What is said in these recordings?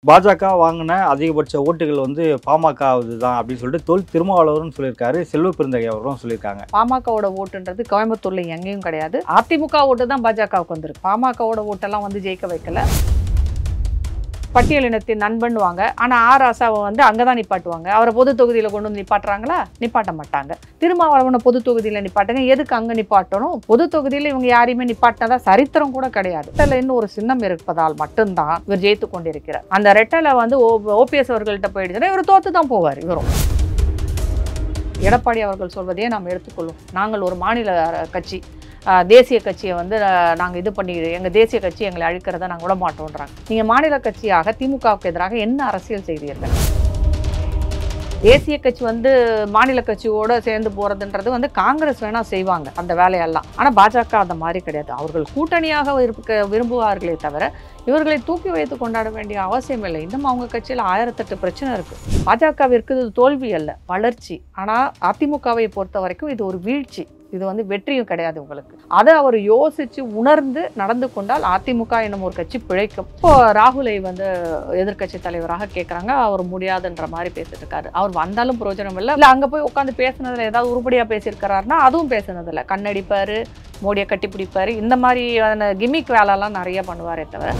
பாஜக வாங்கின அதிகபட்ச ஓட்டுகள் வந்து பாமகவுது தான் அப்படின்னு சொல்லிட்டு தொல் திருமாவளவரும் சொல்லியிருக்காரு. செல்வ பெருந்தகை அவர்களும் சொல்லியிருக்காங்க. பாமகவோட ஓட்டுன்றது கோயம்புத்தூர்ல எங்கேயும் கிடையாது. அதிமுக ஓட்டு தான் பாஜகவுக்கு வந்திருக்கு. பாமகவோட ஓட்டெல்லாம் வந்து ஜெயிக்க வைக்கல. பட்டியலினத்தின் நண்பன்வாங்க. ஆனால் ஆராசாவை வந்து அங்கே தான் நிப்பாட்டுவாங்க. அவரை பொது தொகுதியில் கொண்டு வந்து நிப்பாட்டுறாங்களா? நிப்பாட்ட மாட்டாங்க. திருமாவளவனை பொது தொகுதியில் நிப்பாட்டுங்க. எதுக்கு அங்கே நிப்பாட்டணும்? பொது தொகுதியில் இவங்க யாரையுமே நிப்பாட்டினதா சரித்திரம் கூட கிடையாது. ரெட்டலைன்னு ஒரு சின்னம் இருப்பதால் மட்டும்தான் இவர் ஜெயித்து கொண்டிருக்கிறார். அந்த ரெட்டலை வந்து ஓபிஎஸ் அவர்கள்ட்ட போயிடுச்சுன்னா இவர் தோத்து தான் போவார். இவரும் எடப்பாடி அவர்கள் சொல்வதையே நாம் எடுத்துக்கொள்ளும். நாங்கள் ஒரு மாநில கட்சி, தேசிய கட்சியை வந்து நாங்கள் இது பண்ணி எங்கள் தேசிய கட்சி எங்களை அழிக்கிறத நாங்கள் விட மாட்டோன்றாங்க. நீங்கள் மாநில கட்சியாக திமுகவுக்கு எதிராக என்ன அரசியல் செய்தீர்கள்? தேசிய கட்சி வந்து மாநில கட்சியோடு சேர்ந்து போகிறதுன்றது வந்து காங்கிரஸ் வேணால் செய்வாங்க அந்த வேலையெல்லாம். ஆனால் பாஜக அந்த மாதிரி கிடையாது. அவர்கள் கூட்டணியாக இருக்க விரும்புவார்களே தவிர இவர்களை தூக்கி வைத்து கொண்டாட வேண்டிய அவசியம் இல்லை. இன்னும் அவங்க கட்சியில் 1008 பிரச்சனை இருக்குது. பாஜகவிற்கு இது தோல்வி அல்ல, வளர்ச்சி. ஆனால் அதிமுகவை பொறுத்த வரைக்கும் இது ஒரு வீழ்ச்சி. இது வந்து வெற்றியும் கிடையாது உங்களுக்கு. அதை அவர் யோசித்து உணர்ந்து நடந்து கொண்டால் அதிமுக என்னும் ஒரு கட்சி பிழைக்கும். இப்போ ராகுலை வந்து எதிர்கட்சி தலைவராக கேட்குறாங்க. அவர் முடியாதுன்ற மாதிரி பேசிட்டு இருக்காரு. அவர் வந்தாலும் பிரயோஜனம் இல்லை. இல்லை அங்கே போய் உட்காந்து பேசுனதில் ஏதாவது உருப்படியாக பேசியிருக்கிறாருன்னா அதுவும் பேசுனதில்லை. கண்ணடிப்பார், மோடியை கட்டி பிடிப்பார், இந்த மாதிரியான கிமிக் வேலைலாம் நிறைய பண்ணுவாரே தவிர.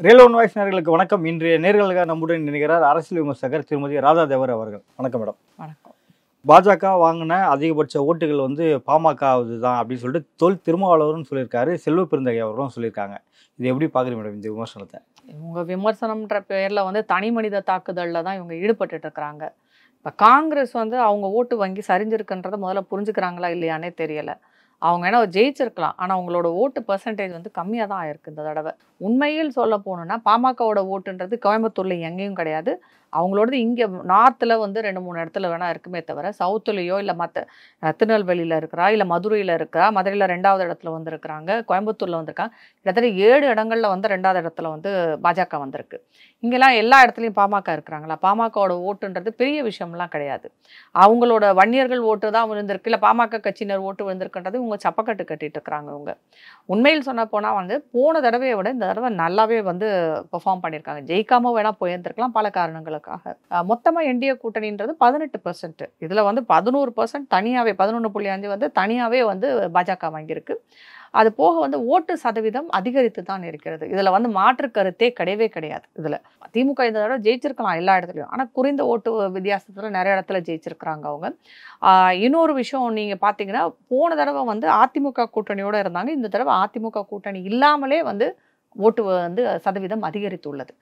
ரியல் ஒன் வாய்ஸ் நேயர்களுக்கு வணக்கம். இன்றைய நேயர்களுக்காக நம்முடன் நினைக்கிறார் அரசியல் விமர்சகர் திருமதி ராதா தேவர் அவர்கள். வணக்கம் மேடம். வணக்கம். பாஜக வாங்கின அதிகபட்ச ஓட்டுகள் வந்து பாமகவுது தான் அப்படின்னு சொல்லிட்டு தொல் திருமாவளவரும் சொல்லியிருக்காரு. செல்வ பெருந்தகை அவர்களும் சொல்லியிருக்காங்க. இது எப்படி பார்க்குறீங்க மேடம் இந்த விமர்சனத்தை? இவங்க விமர்சனம்ன்ற பேரில் வந்து தனி மனித தாக்குதலில் தான் இவங்க ஈடுபட்டு இருக்கிறாங்க. இப்போ காங்கிரஸ் வந்து அவங்க ஓட்டு வங்கி சரிஞ்சிருக்குன்றதை முதல்ல புரிஞ்சுக்கிறாங்களா இல்லையானே தெரியலை. அவங்க ஏன்னா ஜெயிச்சிருக்கலாம், ஆனால் அவங்களோட ஓட்டு பர்சன்டேஜ் வந்து கம்மியாக தான் ஆயிருக்கு இந்த தடவை. உண்மையில் சொல்ல போகணுன்னா பாமகவோட ஓட்டுன்றது கோயம்புத்தூரில் எங்கேயும் கிடையாது. அவங்களோடது இங்கே நார்த்தில் வந்து 2-3 இடத்துல வேணால் இருக்குமே தவிர சவுத்துலேயோ இல்லை மற்ற திருநெல்வேலியில் இருக்கிறா, இல்லை மதுரையில் இருக்கிறா, மதுரையில் 2வது இடத்துல வந்துருக்குறாங்க, கோயம்புத்தூரில் வந்திருக்காங்க. கிட்டத்தட்ட 7 இடங்களில் வந்து 2வது இடத்துல வந்து பாஜக வந்திருக்கு. இங்கெல்லாம் எல்லா இடத்துலையும் பாமக இருக்கிறாங்களா? பாமகவோட ஓட்டுன்றது பெரிய விஷயம்லாம் கிடையாது. அவங்களோட வன்னியர்கள் ஓட்டு தான் விழுந்திருக்கு, இல்லை பாமக கட்சியினர் ஓட்டு விழுந்திருக்குன்றது இவங்க சப்பக்கட்டு கட்டிட்டு இருக்கிறாங்க. இவங்க உண்மையில் சொன்ன போனால் வந்து போன தடவையை விட இந்த தடவை நல்லாவே வந்து பெர்ஃபார்ம் பண்ணியிருக்காங்க. ஜெயிக்காமல் வேணால் போயிருந்துருக்கலாம் பல காரணங்களுக்கு. மொத்தமாக என்டிஏ கூட்டணின்றது 18%. இதில் வந்து 11% தனியாகவே 11.5 வந்து தனியாகவே வந்து பாஜக வாங்கியிருக்கு. அது போக வந்து ஓட்டு சதவீதம் அதிகரித்து தான் இருக்கிறது. இதில் வந்து மாற்று கருத்தே கிடையவே கிடையாது. இதில் திமுக இந்த தடவை ஜெயிச்சிருக்கலாம் எல்லா இடத்துலையும், ஆனால் குறைந்த ஓட்டு வித்தியாசத்தில் நிறைய இடத்துல ஜெயிச்சிருக்கிறாங்க அவங்க. இன்னொரு விஷயம் நீங்கள் பார்த்தீங்கன்னா, போன தடவை வந்து அதிமுக கூட்டணியோடு இருந்தாங்க. இந்த தடவை அதிமுக கூட்டணி இல்லாமலே வந்து ஓட்டு வந்து சதவீதம் அதிகரித்துள்ளது.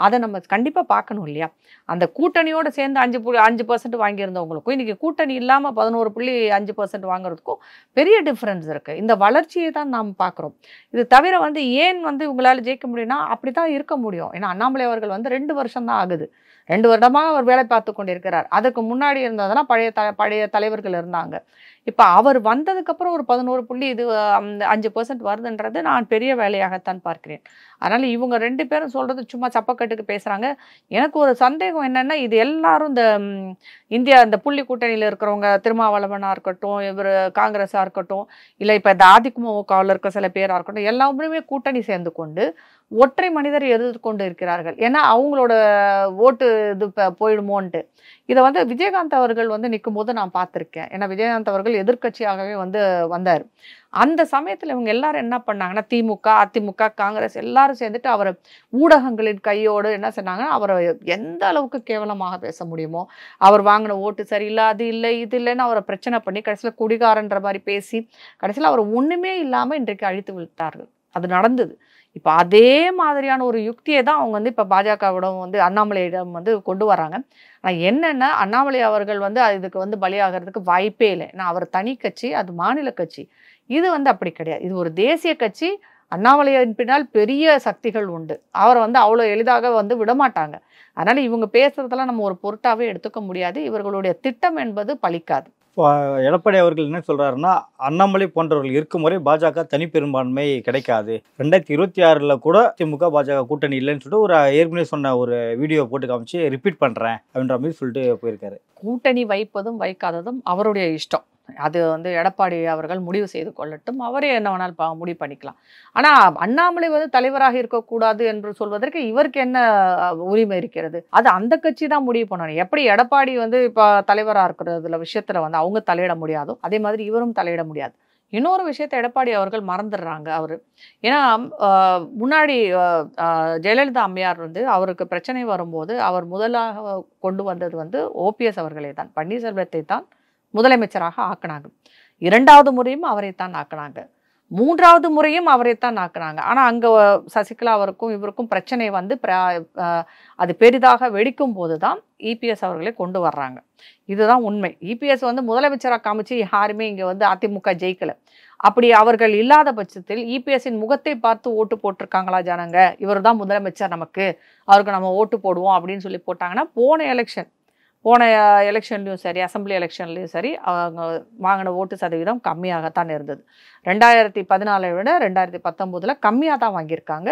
அதை நம்ம கண்டிப்பாக பார்க்கணும் இல்லையா? அந்த கூட்டணியோடு சேர்ந்து 5% வாங்கியிருந்தவங்களுக்கும் இன்றைக்கி கூட்டணி இல்லாமல் 11.5% வாங்குறதுக்கும் பெரிய டிஃப்ரென்ஸ் இருக்குது. இந்த வளர்ச்சியை தான் நாம் பார்க்குறோம். இது தவிர வந்து ஏன் வந்து இவங்களால் ஜெயிக்க முடியும்னா அப்படி தான் இருக்க முடியும். ஏன்னா அண்ணாமலை அவர்கள் வந்து 2 வருஷம் தான் ஆகுது. 2 வருடமாக அவர் வேலை பார்த்து கொண்டிருக்கிறார். அதுக்கு முன்னாடி இருந்ததுன்னா பழைய தலைவர்கள் இருந்தாங்க. இப்போ அவர் வந்ததுக்கப்புறம் ஒரு 11.5% வருதுன்றது நான் பெரிய வேலையாகத்தான் பார்க்கிறேன். அதனால் இவங்க 2 பேரும் சொல்கிறது சும்மா சப்பக்கட்டுக்கு பேசுகிறாங்க. எனக்கு ஒரு சந்தேகம் என்னென்னா, இது எல்லாரும் இந்த புள்ளி கூட்டணியில் இருக்கிறவங்க, திருமாவளவனாக இருக்கட்டும், இவர் காங்கிரஸாக இருக்கட்டும், இல்லை இப்போ இந்த அதிமுகவில் இருக்க சில பேராக இருக்கட்டும், எல்லாருமே கூட்டணி சேர்ந்து கொண்டு ஒற்றை மனிதரை எதிர்கொண்டு இருக்கிறார்கள். ஏன்னா அவங்களோட ஓட்டு இது போயிடுமோன்ட்டு. இதை வந்து விஜயகாந்த் அவர்கள் வந்து நிற்கும் போது நான் பார்த்துருக்கேன். ஏன்னா விஜயகாந்த் அவர்கள் எதிர்கட்சியாகவே வந்து வந்தார். அந்த சமயத்தில் இவங்க எல்லாரும் என்ன பண்ணாங்கன்னா, திமுக, அதிமுக, காங்கிரஸ் எல்லாரும் சேர்ந்துட்டு அவரை ஊடகங்களின் கையோடு என்ன சொன்னாங்கன்னா, அவரை எந்த அளவுக்கு கேவலமாக பேச முடியுமோ, அவர் வாங்கின ஓட்டு சரியில்லை, அது இல்லை, இது இல்லைன்னு அவரை பிரச்சனை பண்ணி கடைசியில் குடிகாரன்ற மாதிரி பேசி கடைசியில் அவர் ஒன்றுமே இல்லாமல் இன்றைக்கு அழித்து விட்டார்கள். அது நடந்தது. இப்போ அதே மாதிரியான ஒரு யுக்தியை தான் அவங்க வந்து இப்போ பாஜகவிடம் வந்து அண்ணாமலையிடம் வந்து கொண்டு வராங்க. ஆனால் என்னென்னா, அண்ணாமலை அவர்கள் வந்து இதுக்கு வந்து பலியாகிறதுக்கு வாய்ப்பே இல்லை. ஏன்னா அவர் தனி கட்சி, அது மாநில கட்சி. இது வந்து அப்படி கிடையாது. இது ஒரு தேசிய கட்சி. அண்ணாமலையின் பின்னால் பெரிய சக்திகள் உண்டு. அவரை வந்து அவ்வளோ எளிதாக வந்து விடமாட்டாங்க. அதனால் இவங்க பேசுகிறதெல்லாம் நம்ம ஒரு பொருட்டாகவே எடுத்துக்க முடியாது. இவர்களுடைய திட்டம் என்பது பலிக்காது. இப்போ எடப்பாடி அவர்கள் என்ன சொல்றாருன்னா, அண்ணாமலை போன்றவர்கள் இருக்கும் வரை பாஜக தனிப்பெரும்பான்மை கிடைக்காது. 2026ல கூட திமுக, பாஜக கூட்டணி இல்லைன்னு சொல்லிட்டு ஒரு ஏற்கனவே சொன்ன ஒரு வீடியோ போட்டு காமிச்சு ரிப்பீட் பண்றேன் அப்படின்ற மாதிரி சொல்லிட்டு போயிருக்காரு. கூட்டணி வைப்பதும் வைக்காததும் அவருடைய இஷ்டம். அது வந்து எடப்பாடி அவர்கள் முடிவு செய்து கொள்ளட்டும். அவரே என்ன வேணாலும் முடிவு பண்ணிக்கலாம். ஆனா அண்ணாமலை வந்து தலைவராக இருக்கக்கூடாது என்று சொல்வதற்கு இவருக்கு என்ன உரிமை இருக்கிறது? அது அந்த கட்சி தான் முடிவு பண்ணணும். எப்படி எடப்பாடி வந்து இப்ப தலைவரா இருக்கிறதுல விஷயத்துல வந்து அவங்க தலையிட முடியாதோ, அதே மாதிரி இவரும் தலையிட முடியாது. இன்னொரு விஷயத்த எடப்பாடி அவர்கள் மறந்துடுறாங்க அவரு. ஏன்னா முன்னாடி ஜெயலலிதா அம்மையார் வந்து அவருக்கு பிரச்சனை வரும்போது அவர் முதலாக கொண்டு வந்தது வந்து ஓபிஎஸ் அவர்களே தான். பன்னீர்செல்வத்தை தான் முதலமைச்சராக ஆக்குனாங்க. 2வது முறையும் அவரைத்தான் ஆக்குனாங்க. 3வது முறையும் அவரைத்தான் ஆக்குனாங்க. ஆனா அங்க சசிகலா அவருக்கும் இவருக்கும் பிரச்சனை வந்து அது பெரிதாக வெடிக்கும் போதுதான் இபிஎஸ் அவர்களை கொண்டு வர்றாங்க. இதுதான் உண்மை. இபிஎஸ் வந்து முதலமைச்சராக காமிச்சு யாருமே இங்க வந்து அதிமுக ஜெயிக்கல. அப்படி அவர்கள் இல்லாத பட்சத்தில் இபிஎஸ்ஸின் முகத்தை பார்த்து ஓட்டு போட்டிருக்காங்களா ஜனங்க, இவர் தான் முதலமைச்சர், நமக்கு அவருக்கு நம்ம ஓட்டு போடுவோம் அப்படின்னு சொல்லி போட்டாங்கன்னா, போன எலெக்ஷன்லையும் சரி, அசம்பிளி எலெக்ஷன்லையும் சரி, அவங்க வாங்கின ஓட்டு சதவீதம் கம்மியாகத்தான் இருந்தது. 2014 விட 2019 கம்மியாக தான் வாங்கியிருக்காங்க.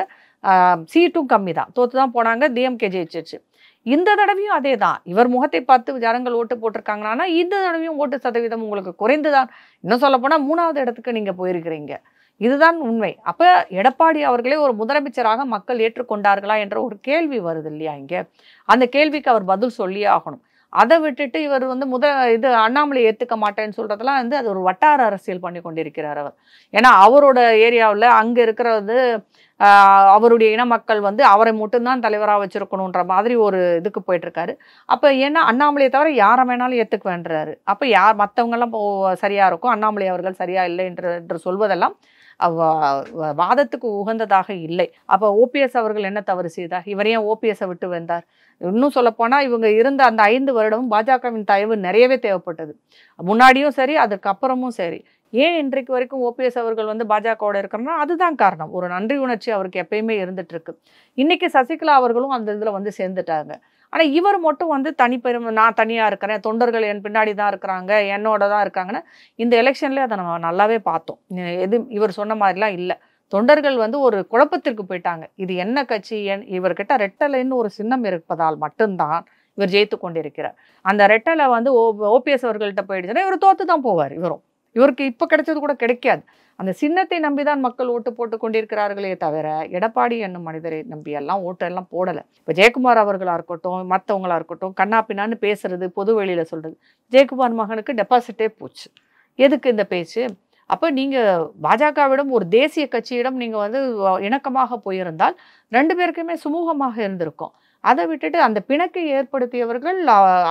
சீட்டும் கம்மி தான், தோற்று தான் போனாங்க. டிஎம்கே ஜெயிச்சிருச்சு. இந்த தடவையும் அதே தான். இவர் முகத்தை பார்த்து ஜனங்கள் ஓட்டு போட்டிருக்காங்கன்னா, இந்த தடவையும் ஓட்டு சதவீதம் உங்களுக்கு குறைந்துதான். இன்னும் சொல்லப்போனால் 3வது இடத்துக்கு நீங்கள் போயிருக்கிறீங்க. இதுதான் உண்மை. அப்ப எடப்பாடி அவர்களே ஒரு முதலமைச்சராக மக்கள் ஏற்றுக்கொண்டார்களா என்ற ஒரு கேள்வி வருது இல்லையா இங்க? அந்த கேள்விக்கு அவர் பதில் சொல்லியே ஆகணும். அதை விட்டுட்டு இவர் வந்து அண்ணாமலை ஏத்துக்க மாட்டேன்னு சொல்றதெல்லாம் வந்து அது ஒரு வட்டார அரசியல் பண்ணி கொண்டிருக்கிறார் அவர். ஏன்னா அவரோட ஏரியாவில் அங்க இருக்கிறது அவருடைய இன மக்கள் வந்து அவரை மட்டும்தான் தலைவராக வச்சிருக்கணுன்ற மாதிரி ஒரு இதுக்கு போயிட்டு இருக்காரு. அப்ப ஏன்னா அண்ணாமலையை தவிர யாரை வேணாலும் ஏத்துக்க வேண்டுறாரு. அப்ப மற்றவங்கெல்லாம் சரியா இருக்கும், அண்ணாமலை அவர்கள் சரியா இல்லை என்று சொல்வதெல்லாம் வாதத்துக்கு உகந்ததாக இல்லை. அப்ப ஓபிஎஸ் அவர்கள் என்ன தவறு செய்தார்? இவர் ஏன் ஓபிஎஸ்ஸை விட்டு வந்தார்? இன்னும் சொல்லப்போனா இவங்க இருந்த அந்த 5 வருடமும் பாஜகவின் தயவு நிறையவே தேவைப்பட்டது. முன்னாடியும் சரி, அதுக்கப்புறமும் சரி. ஏன் இன்றைக்கு வரைக்கும் ஓபிஎஸ் அவர்கள் வந்து பாஜகவோட இருக்கிறனா அதுதான் காரணம். ஒரு நன்றி உணர்ச்சி அவருக்கு எப்பயுமே இருந்துட்டு இருக்கு. இன்னைக்கு சசிகலா அவர்களும் அந்த இதுல வந்து சேர்ந்துட்டாங்க. ஆனா இவர் மட்டும் வந்து நான் தனியா இருக்கிறேன், தொண்டர்கள் என் பின்னாடி தான் இருக்கிறாங்க, என்னோட தான் இருக்காங்கன்னா, இந்த எலெக்ஷன்ல அதை நம்ம நல்லாவே பார்த்தோம். இவர் சொன்ன மாதிரிலாம் இல்லை. தொண்டர்கள் வந்து ஒரு குழப்பத்திற்கு போயிட்டாங்க. இது என்ன கட்சி? இவர்கிட்ட ரெட்டலைன்னு ஒரு சின்னம் இருப்பதால் மட்டும்தான் இவர் ஜெயித்து கொண்டிருக்கிறார். அந்த ரெட்டலை வந்து ஓபிஎஸ் அவர்கள்ட்ட போயிடுச்சுன்னா இவர் தோத்து தான் போவார். இவருக்கு இப்ப கிடைச்சது கூட கிடைக்காது. அந்த சின்னத்தை நம்பிதான் மக்கள் ஓட்டு போட்டு கொண்டிருக்கிறார்களே தவிர எடப்பாடி என்னும் மனிதரை நம்பி எல்லாம் ஓட்டெல்லாம் போடலை. இப்போ ஜெயக்குமார் அவர்களா இருக்கட்டும், மற்றவங்களா இருக்கட்டும், கண்ணா பின்னான்னு பேசுறது, பொது வெளியில சொல்றது. ஜெயக்குமார் மகனுக்கு டெபாசிட்டே போச்சு. எதுக்கு இந்த பேச்சு? அப்போ நீங்கள் பாஜகவிடம் ஒரு தேசிய கட்சியிடம் நீங்கள் வந்து இணக்கமாக போயிருந்தால் 2 பேருக்குமே சுமூகமாக இருந்திருக்கும். அதை விட்டுட்டு அந்த பிணக்கை ஏற்படுத்தியவர்கள்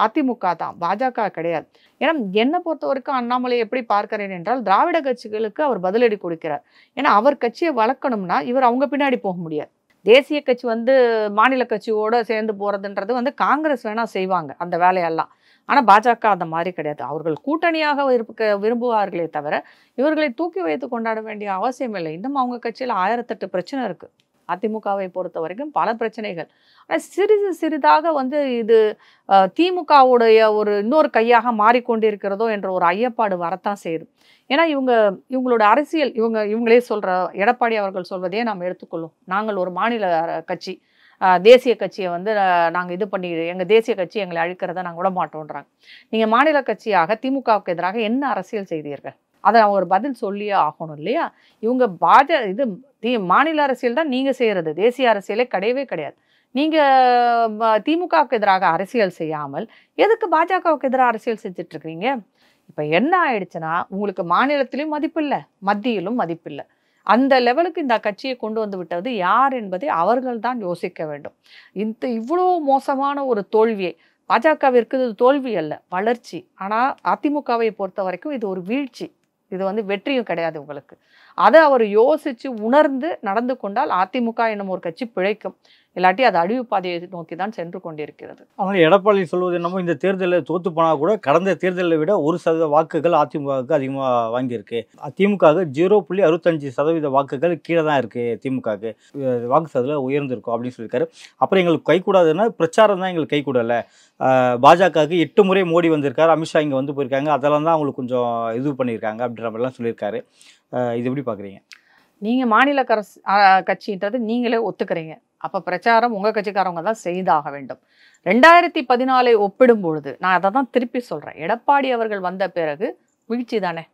அதிமுக தான், பாஜக கிடையாது. ஏன்னா என்னை பொறுத்த வரைக்கும் அண்ணாமலை எப்படி பார்க்கிறேன் என்றால், திராவிட கட்சிகளுக்கு அவர் பதிலடி கொடுக்கிறார். ஏன்னா அவர் கட்சியை வளர்க்கணும்னா இவர் அவங்க பின்னாடி போக முடியாது. தேசிய கட்சி வந்து மாநில கட்சியோட சேர்ந்து போகிறதுன்றது வந்து காங்கிரஸ் வேணால் செய்வாங்க அந்த வேலையெல்லாம். ஆனால் பாஜக அந்த மாதிரி கிடையாது. அவர்கள் கூட்டணியாக விரும்புவார்களே தவிர இவர்களை தூக்கி வைத்து கொண்டாட வேண்டிய அவசியம் இல்லை. இன்னும் அவங்க கட்சியில் 1008 பிரச்சனை இருக்குது. அதிமுகவை பொறுத்த வரைக்கும் பல பிரச்சனைகள். ஆனால் சிறிதாக வந்து இது திமுகவுடைய ஒரு இன்னொரு கையாக மாறிக்கொண்டிருக்கிறதோ என்ற ஒரு ஐயப்பாடு வரத்தான் செய்யுது. ஏன்னா இவங்களோட அரசியல் இவங்களே சொல்கிற எடப்பாடி அவர்கள் சொல்வதையே நாம் எடுத்துக்கொள்ளும். நாங்கள் ஒரு மாநில கட்சி, தேசிய கட்சியை வந்து நாங்கள் எங்கள் தேசிய கட்சி எங்களை அழிக்கிறத நாங்கள் விட மாட்டோன்றாங்க. நீங்கள் மாநில கட்சியாக திமுகவுக்கு எதிராக என்ன அரசியல் செய்தீர்கள்? அதை ஒரு பதில் சொல்லியே ஆகணும் இல்லையா? இவங்க மாநில அரசியல் தான் நீங்கள் செய்கிறது, தேசிய அரசியலே கிடையவே கிடையாது. நீங்கள் திமுகவுக்கு எதிராக அரசியல் செய்யாமல் எதுக்கு பாஜகவுக்கு எதிராக அரசியல் செஞ்சுட்டு இருக்கிறீங்க? இப்போ என்ன ஆயிடுச்சுன்னா, உங்களுக்கு மாநிலத்திலும் மதிப்பில்லை, மத்தியிலும் மதிப்பில்லை. அந்த லெவலுக்கு இந்த கட்சியை கொண்டு வந்து விட்டது யார் என்பதை அவர்கள் தான் யோசிக்க வேண்டும். இவ்வளோ மோசமான ஒரு தோல்வியை பாஜகவிற்கு இது தோல்வி அல்ல, வளர்ச்சி. ஆனால் அதிமுகவை பொறுத்த வரைக்கும் இது ஒரு வீழ்ச்சி. இது வந்து வெற்றியும் கிடையாது உங்களுக்கு. அதை அவர் யோசித்து உணர்ந்து நடந்து கொண்டால் அதிமுக என்னும் ஒரு கட்சி பிழைக்கும். இல்லாட்டி அது அழிவு பாதையை நோக்கி தான் சென்று கொண்டிருக்கிறது. ஆனால் எடப்பாடி சொல்வது என்னமோ இந்த தேர்தலில் தோத்து போனால் கூட கடந்த தேர்தலை விட 1% வாக்குகள் அதிமுகவுக்கு அதிகமாக வாங்கியிருக்கு. திமுகவுக்கு 0.65% வாக்குகள் கீழே தான் இருக்குது. திமுகவுக்கு வாக்கு சதவீதம் உயர்ந்திருக்கும் அப்படின்னு சொல்லியிருக்காரு. அப்புறம் எங்களுக்கு கைகூடாதுன்னா பிரச்சாரம் தான் எங்களுக்கு கைகூடலை. பாஜகவுக்கு 8 முறை மோடி வந்திருக்காரு, அமித்ஷா இங்கே வந்து போயிருக்காங்க, அதெல்லாம் தான் அவங்களுக்கு கொஞ்சம் இது பண்ணியிருக்காங்க அப்படின்ற மாதிரிலாம் சொல்லியிருக்காரு. இது எப்படி பார்க்குறீங்க? நீங்கள் மாநில கட்சின்றது நீங்களே ஒத்துக்கிறீங்க. அப்போ பிரச்சாரம் உங்கள் கட்சிக்காரவங்க தான் செய்தாக வேண்டும். 2014 ஒப்பிடும்பொழுது நான் அதை தான் திருப்பி சொல்கிறேன். எடப்பாடி அவர்கள் வந்த பிறகு வீழ்ச்சி தானே.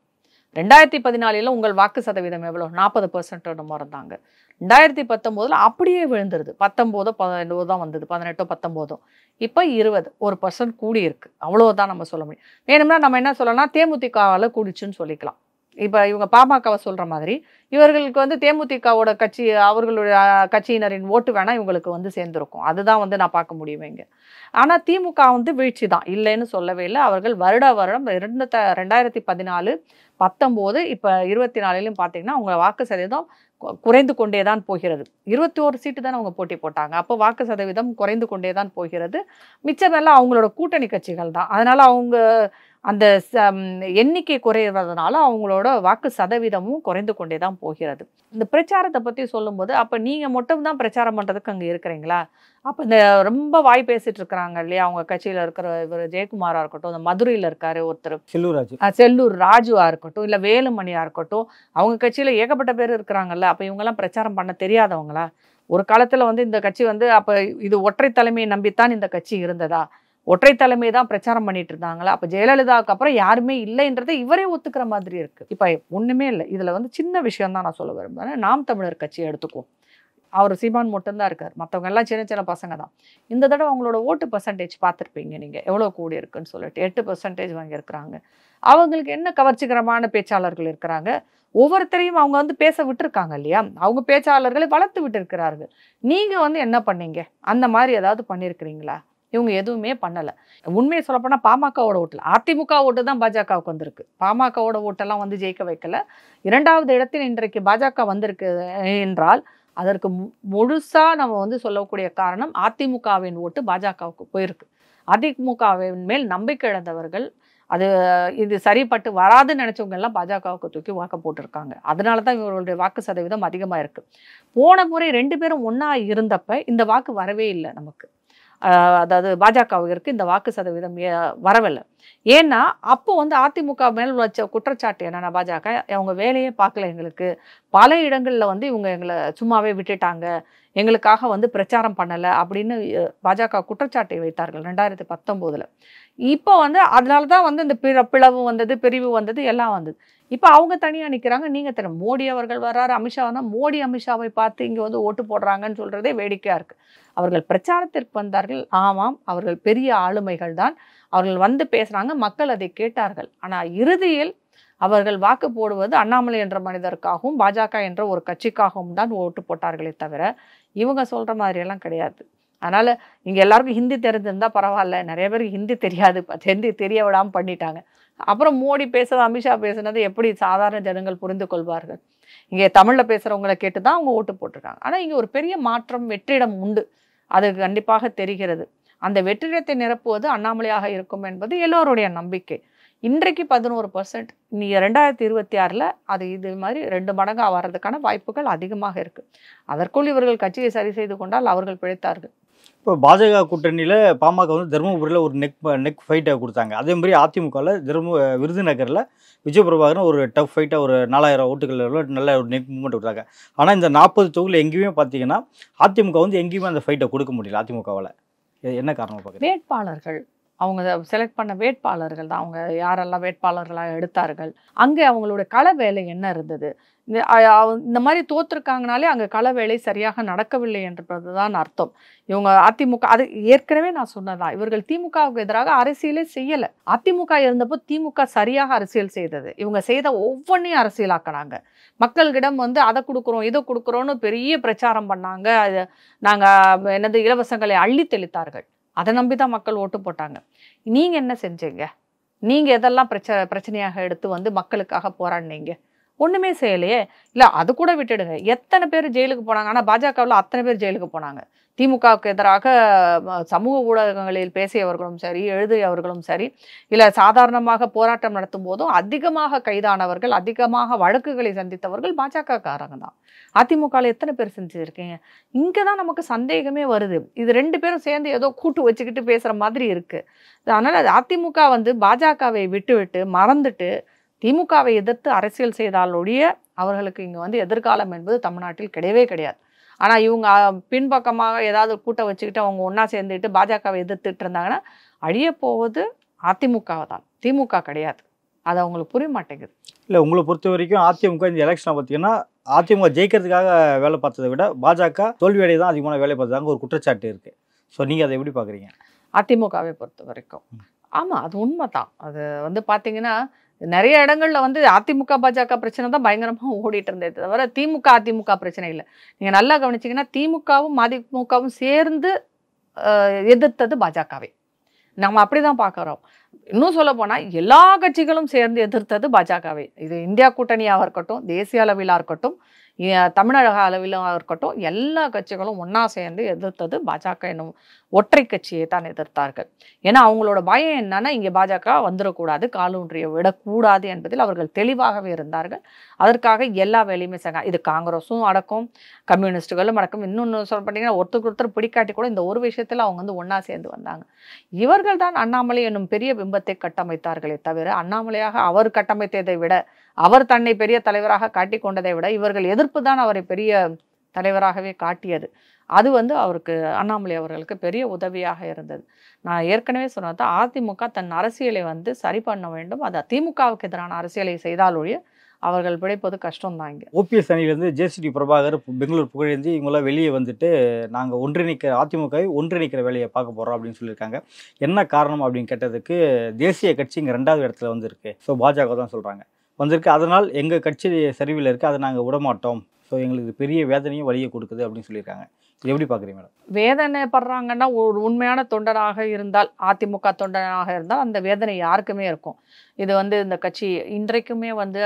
2014 உங்கள் வாக்கு சதவீதம் எவ்வளோ? 40% இருந்தாங்க. 2019 அப்படியே விழுந்துருது. 19 19 தான் வந்தது, 18 19. இப்போ 20 1% கூடி இருக்கு. அவ்வளோதான் நம்ம சொல்ல முடியும். வேணும்னா நம்ம என்ன சொல்லலாம், தேமுதிகவால் கூடிச்சுன்னு சொல்லிக்கலாம். இப்போ இவங்க பாமகவை சொல்கிற மாதிரி இவர்களுக்கு வந்து தேமுதிகவோட கட்சி அவர்களுடைய கட்சியினரின் ஓட்டு வேணால் இவங்களுக்கு வந்து சேர்ந்துருக்கும். அதுதான் வந்து நான் பார்க்க முடியும் இங்கே. ஆனால் திமுக வந்து வீழ்ச்சி தான், இல்லைன்னு சொல்லவே இல்லை. அவர்கள் வருடம் 2014 19 இப்போ 24லையும் பார்த்தீங்கன்னா அவங்க வாக்கு சதவீதம் குறைந்து கொண்டே தான் போகிறது. 21 சீட்டு தானே அவங்க போட்டி போட்டாங்க. அப்போ வாக்கு சதவீதம் குறைந்து கொண்டே தான் போகிறது. மிச்சமெல்லாம் அவங்களோட கூட்டணி கட்சிகள் தான். அதனால் அவங்க அந்த எண்ணிக்கை குறைவதனால அவங்களோட வாக்கு சதவீதமும் குறைந்து கொண்டே தான் போகிறது. இந்த பிரச்சாரத்தை பற்றி சொல்லும்போது அப்போ நீங்கள் மட்டும்தான் பிரச்சாரம் பண்ணுறதுக்கு அங்கே இருக்கிறீங்களா? அப்போ இந்த ரொம்ப வாய் பேசிட்டு இருக்கிறாங்க இல்லையா, அவங்க கட்சியில் இருக்கிற இவர் ஜெயக்குமாராக இருக்கட்டும், இந்த மதுரையில் இருக்காரு ஒருத்தர் செல்லூர் ராஜுவாக இருக்கட்டும், இல்லை வேலுமணியாக இருக்கட்டும், அவங்க கட்சியில் ஏகப்பட்ட பேர் இருக்கிறாங்கல்ல. அப்போ இவங்கெல்லாம் பிரச்சாரம் பண்ண தெரியாதவங்களா? ஒரு காலத்தில் வந்து இந்த கட்சி வந்து அப்போ இது ஒற்றை தலைமையை நம்பித்தான் இந்த கட்சி இருந்ததா? ஒற்றை தலைமை தான் பிரச்சாரம் பண்ணிட்டு இருந்தாங்களா? அப்போ ஜெயலலிதாவுக்கு அப்புறம் யாருமே இல்லைன்றதை இவரே ஒத்துக்கிற மாதிரி இருக்கு. இப்போ ஒன்றுமே இல்லை. இதில் வந்து சின்ன விஷயம் தான் நான் சொல்ல விரும்புகிறேன். நாம் தமிழர் கட்சியை எடுத்துக்குவோம். அவர் சீமான் மட்டும்தான் இருக்கார், மற்றவங்க எல்லாம் சின்ன சின்ன பசங்க தான். இந்த தடவை அவங்களோட ஓட்டு பர்சன்டேஜ் பார்த்துருப்பீங்க நீங்கள், எவ்வளோ கூடி இருக்குன்னு சொல்லிட்டு 8% வாங்கியிருக்கிறாங்க. அவங்களுக்கு என்ன கவர்ச்சிகரமான பேச்சாளர்கள் இருக்கிறாங்க. ஒவ்வொருத்தரையும் அவங்க வந்து பேச விட்டுருக்காங்க இல்லையா, அவங்க பேச்சாளர்களை வளர்த்து விட்டு இருக்கிறார்கள். நீங்கள் வந்து என்ன பண்ணீங்க? அந்த மாதிரி ஏதாவது பண்ணியிருக்கிறீங்களா? இவங்க எதுவுமே பண்ணலை. உண்மையை சொல்லப்போனால் பாமகவோட ஓட்டில் அதிமுக ஓட்டு தான் பாஜகவுக்கு வந்திருக்கு. பாமகவோட ஓட்டெல்லாம் வந்து ஜெயிக்க வைக்கல. 2வது இடத்தில் இன்றைக்கு பாஜக வந்திருக்கு என்றால் அதற்கு முழுசாக நம்ம வந்து சொல்லக்கூடிய காரணம் அதிமுகவின் ஓட்டு பாஜகவுக்கு போயிருக்கு. அதிமுகவின் மேல் நம்பிக்கை இழந்தவர்கள், அது இது சரிப்பட்டு வராதுன்னு நினச்சவங்க எல்லாம் பாஜகவுக்கு தூக்கி வாக்கு போட்டிருக்காங்க. அதனால தான் இவர்களுடைய வாக்கு சதவீதம் அதிகமாக இருக்குது. போன முறை 2 பேரும் ஒன்றா இருந்தப்ப இந்த வாக்கு வரவே இல்லை நமக்கு. அதாவது பாஜகவிற்கு இந்த வாக்கு சதவீதம் வரவில்லை. ஏன்னா அப்போ வந்து அதிமுக மேல் வச்ச குற்றச்சாட்டு என்னன்னா, பாஜக அவங்க வேலையே பார்க்கல, எங்களுக்கு பல இடங்களில் வந்து இவங்க எங்களை சும்மாவே விட்டுட்டாங்க, எங்களுக்காக வந்து பிரச்சாரம் பண்ணலை அப்படின்னு பாஜக குற்றச்சாட்டை வைத்தார்கள் 2019. இப்போ வந்து அதனால தான் வந்து இந்த பிளவு வந்தது, பிரிவு வந்தது, எல்லாம் வந்தது. இப்போ அவங்க தனியாக நிற்கிறாங்க. நீங்கள் மோடி அவர்கள் வர்றாரு, அமித்ஷா வந்தால் மோடி அமித்ஷாவை பார்த்து இங்கே வந்து ஓட்டு போடுறாங்கன்னு சொல்கிறதே வேடிக்கையாக இருக்குது. அவர்கள் பிரச்சாரத்திற்கு வந்தார்கள். ஆமாம், அவர்கள் பெரிய ஆளுமைகள் தான். அவர்கள் வந்து பேசுகிறாங்க, மக்கள் அதை கேட்டார்கள். ஆனால் இறுதியில் அவர்கள் வாக்கு போடுவது அண்ணாமலை என்ற மனிதருக்காகவும் பாஜக என்ற ஒரு கட்சிக்காகவும் தான் ஓட்டு போட்டார்களே தவிர இவங்க சொல்கிற மாதிரியெல்லாம் கிடையாது. அதனால் இங்கே எல்லாருக்கும் ஹிந்தி தெரிஞ்சிருந்தால் பரவாயில்ல, நிறைய பேருக்கு ஹிந்தி தெரியாது, ஹிந்தி தெரிய விடாமல் பண்ணிட்டாங்க. அப்புறம் மோடி பேசுறது, அமித்ஷா பேசுனது எப்படி சாதாரண ஜனங்கள் புரிந்து கொள்வார்கள்? இங்கே தமிழில் பேசுகிறவங்களை கேட்டு தான் அவங்க ஓட்டு போட்டிருக்காங்க. ஆனால் இங்கே ஒரு பெரிய மாற்றம், வெற்றிடம் உண்டு, அது கண்டிப்பாக தெரிகிறது. அந்த வெற்றிடத்தை நிரப்புவது அண்ணாமலையாக இருக்கும் என்பது எல்லோருடைய நம்பிக்கை. இன்றைக்கு 11%, நீ 2026 அது இது மாதிரி 2 மடங்காக வர்றதுக்கான வாய்ப்புகள் அதிகமாக இருக்குது. அதற்குள் இவர்கள் கட்சியை சரி செய்து கொண்டால் அவர்கள் பிழைத்தார்கள். இப்போ பாஜக கூட்டணியில் பாமக வந்து தருமபுரியில் ஒரு நெக் ஃபைட்டை கொடுத்தாங்க. அதே மாதிரி அதிமுகவில் விருதுநகரில் விஜய் பிரபாகரன் ஒரு டஃப் ஃபைட்டாக ஒரு 4000 ஓட்டுகள் நல்ல ஒரு நெக் மூவ்மெண்ட் கொடுத்தாங்க. ஆனால் இந்த 40 தொகுதியில் எங்கேயுமே பார்த்தீங்கன்னா அதிமுக வந்து எங்கேயுமே அந்த ஃபைட்டை கொடுக்க முடியல. அதிமுகவால் என்ன காரணம் பார்க்குறீங்க? வேட்பாளர்கள், அவங்க செலக்ட் பண்ண வேட்பாளர்கள் தான், அவங்க யாரெல்லாம் வேட்பாளர்களாக எடுத்தார்கள், அங்கே அவங்களுடைய கள வேலை என்ன இருந்தது, இந்த மாதிரி தோற்றுருக்காங்கனாலே அங்கே கள வேலை சரியாக நடக்கவில்லை என்றது தான் அர்த்தம். இவங்க அதிமுக, அது ஏற்கனவே நான் சொன்னதான், இவர்கள் திமுகவுக்கு எதிராக அரசியலே செய்யலை. அதிமுக இருந்தப்போ திமுக சரியாக அரசியல் செய்தது. இவங்க செய்த ஒவ்வொன்றையும் அரசியலாக்கினாங்க. மக்களிடம் வந்து அதை கொடுக்குறோம் இதை கொடுக்குறோன்னு பெரிய பிரச்சாரம் பண்ணாங்க. நாங்கள் என்னது இலவசங்களை அள்ளி தெளித்தார்கள். அதை நம்பி தான் மக்கள் ஓட்டு போட்டாங்க. நீங்கள் என்ன செஞ்சீங்க? நீங்கள் எதெல்லாம் பிரச்சனையாக எடுத்து வந்து மக்களுக்காக போராடினீங்க? ஒன்றுமே செய்யலையே. இல்லை, அது கூட விட்டுடுங்க, எத்தனை பேர் ஜெயிலுக்கு போனாங்க. ஆனால் பாஜகவில் அத்தனை பேர் ஜெயிலுக்கு போனாங்க. திமுகவுக்கு எதிராக சமூக ஊடகங்களில் பேசியவர்களும் சரி, எழுதியவர்களும் சரி, இல்லை சாதாரணமாக போராட்டம் நடத்தும் போதும் அதிகமாக கைதானவர்கள், அதிகமாக வழக்குகளை சந்தித்தவர்கள் பாஜக காரங்க தான். அதிமுகவில் எத்தனை பேர் செஞ்சுருக்கீங்க? இங்கே தான் நமக்கு சந்தேகமே வருது. இது 2 பேரும் சேர்ந்து ஏதோ கூட்டு வச்சுக்கிட்டு பேசுகிற மாதிரி இருக்கு. அதனால் அது அதிமுக வந்து பாஜகவை விட்டு மறந்துட்டு திமுகவை எதிர்த்து அரசியல் செய்தால் ஒழிய அவர்களுக்கு இங்கே வந்து எதிர்காலம் என்பது தமிழ்நாட்டில் கிடையவே கிடையாது. ஆனால் இவங்க பின்பக்கமாக ஏதாவது கூட்டம் வச்சுக்கிட்டு அவங்க ஒன்றா சேர்ந்துக்கிட்டு பாஜகவை எதிர்த்துட்டு இருந்தாங்கன்னா அழிய போவது அதிமுகவை தான், திமுக கிடையாது. அது அவங்களுக்கு புரிய மாட்டேங்குது. இல்லை, உங்களை பொறுத்த வரைக்கும் அதிமுக இந்த எலெக்ஷனை பார்த்தீங்கன்னா அதிமுக ஜெயிக்கிறதுக்காக வேலை பார்த்ததை விட பாஜக தோல்வியடைய தான் அதிகமான வேலை பார்த்ததாங்க ஒரு குற்றச்சாட்டு இருக்குது. ஸோ நீங்கள் அதை எப்படி பார்க்குறீங்க? அதிமுகவை பொறுத்த வரைக்கும் ஆமாம், அது உண்மை தான். அது வந்து பார்த்தீங்கன்னா நிறைய இடங்கள்ல வந்து அதிமுக பாஜக பிரச்சனை தான் பயங்கரமாக ஓடிட்டு இருந்தது தவிர திமுக அதிமுக பிரச்சனை இல்லை. நீங்கள் நல்லா கவனிச்சிங்கன்னா திமுகவும் அதிமுகவும் சேர்ந்து எதிர்த்தது பாஜகவை. நம்ம அப்படி தான் பார்க்குறோம். இன்னும் சொல்ல போனால் எல்லா கட்சிகளும் சேர்ந்து எதிர்த்தது பாஜகவை. இது இந்தியா கூட்டணியாக இருக்கட்டும், தேசிய அளவிலாக இருக்கட்டும், தமிழக அளவிலும் இருக்கட்டும், எல்லா கட்சிகளும் ஒன்றா சேர்ந்து எதிர்த்தது பாஜக என்னும் ஒற்றை கட்சியை தான் எதிர்த்தார்கள். ஏன்னா அவங்களோட பயம் என்னன்னா இங்கே பாஜக வந்துடக்கூடாது, காலூன்றியை விடக்கூடாது என்பதில் அவர்கள் தெளிவாகவே இருந்தார்கள். அதற்காக எல்லா வேலையுமே செய்ய இது காங்கிரஸும் அடக்கும், கம்யூனிஸ்டுகளும் அடக்கும். இன்னொன்று சொல்ல பார்த்தீங்கன்னா ஒருத்தருக்கு ஒருத்தர் பிடிக்காட்டி கூட இந்த ஒரு விஷயத்தில் அவங்க வந்து ஒன்றா சேர்ந்து வந்தாங்க. இவர்கள் தான் அண்ணாமலை என்னும் பெரிய பிம்பத்தை கட்டமைத்தார்களே தவிர அண்ணாமலையாக அவர் கட்டமைத்ததை விட, அவர் தன்னை பெரிய தலைவராக காட்டி கொண்டதை விட இவர்கள் எதிர்ப்பு தான் அவரை பெரிய தலைவராகவே காட்டியது. அது வந்து அவருக்கு அண்ணாமலை அவர்களுக்கு பெரிய உதவியாக இருந்தது. நான் ஏற்கனவே சொன்னது அதிமுக தன் அரசியலை வந்து சரி பண்ண வேண்டும். அது திமுகவுக்கு எதிரான அரசியலை செய்தால் ஒழிய அவர்கள் பிழைப்பது கஷ்டம் தான். இங்கே ஓபிஎஸ் அணியிலேருந்து ஜேசிடி பிரபாகர் பெங்களூர் புகழேந்தி இவங்களாம் வெளியே வந்துட்டு நாங்கள் அதிமுகவை ஒன்றிணைக்கிற வேலையை பார்க்க போகிறோம் அப்படின்னு சொல்லியிருக்காங்க. என்ன காரணம் அப்படின்னு கேட்டதுக்கு தேசிய கட்சி இங்கே 2வது இடத்துல வந்துருக்கு, ஸோ பாஜக தான் சொல்கிறாங்க வந்திருக்கு, அதனால் எங்கள் கட்சி சரிவில் இருக்குது, அதை நாங்கள் விடமாட்டோம், ஸோ எங்களுக்கு பெரிய வேதனையும் வழியை கொடுக்குது அப்படின்னு சொல்லியிருக்காங்க. இது எப்படி பார்க்குறீங்க மேடம்? வேதனைப்படுறாங்கன்னா ஒரு உண்மையான தொண்டராக இருந்தால், அதிமுக தொண்டராக இருந்தால் அந்த வேதனை யாருக்குமே இருக்கும். இது வந்து இந்த கட்சி இன்றைக்குமே வந்து